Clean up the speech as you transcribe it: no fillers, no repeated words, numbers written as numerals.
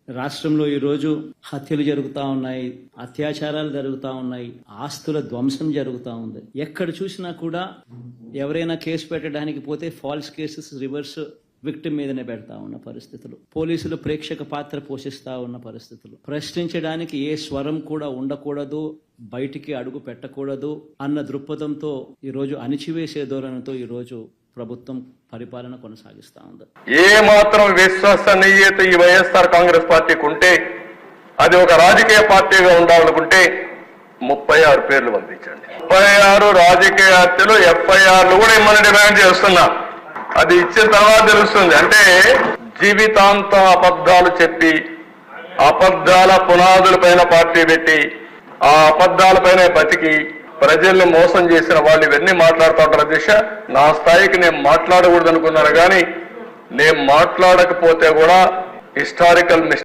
రాష్ట్రంలో ఈరోజు హత్యలు జరుగుతూ ఉన్నాయి, అత్యాచారాలు జరుగుతూ ఉన్నాయి, ఆస్తుల ధ్వంసం జరుగుతూ ఉంది. ఎక్కడ చూసినా కూడా ఎవరైనా కేసు పెట్టడానికి పోతే ఫాల్స్ కేసెస్ రివర్స్ విక్టిమ్ మీదనే పెడతా ఉన్న పరిస్థితులు, పోలీసులు ప్రేక్షక పాత్ర పోషిస్తా ఉన్న పరిస్థితులు, ప్రశ్నించడానికి ఏ స్వరం కూడా ఉండకూడదు, బయటికి అడుగు పెట్టకూడదు అన్న దృక్పథంతో ఈరోజు అణిచివేసే ధోరణితో ఈరోజు ప్రభుత్వం పరిపాలన కొనసాగిస్తా ఉంది. ఏ మాత్రం విశ్వసనీయత ఈ వైఎస్ఆర్ కాంగ్రెస్ పార్టీకి ఉంటే అది ఒక రాజకీయ పార్టీగా ఉండాలనుకుంటే 36 పేర్లు పంపించండి. 36 రాజకీయ హత్యలు ఎఫ్ఐఆర్లు కూడా ఇమ్మని డిమాండ్ చేస్తున్నా. అది ఇచ్చిన తర్వాత తెలుస్తుంది. అంటే జీవితాంతం అబద్ధాలు చెప్పి అబద్ధాల పునాదుల పైన పార్టీ పెట్టి ఆ అబద్ధాల పైన బతికి ప్రజల్ని మోసం చేసిన వాళ్ళు ఇవన్నీ మాట్లాడుతూ ఉంటారు. అధ్యక్ష, నా స్థాయికి నేను మాట్లాడకూడదు అనుకున్నాను, కానీ నేను మాట్లాడకపోతే కూడా హిస్టారికల్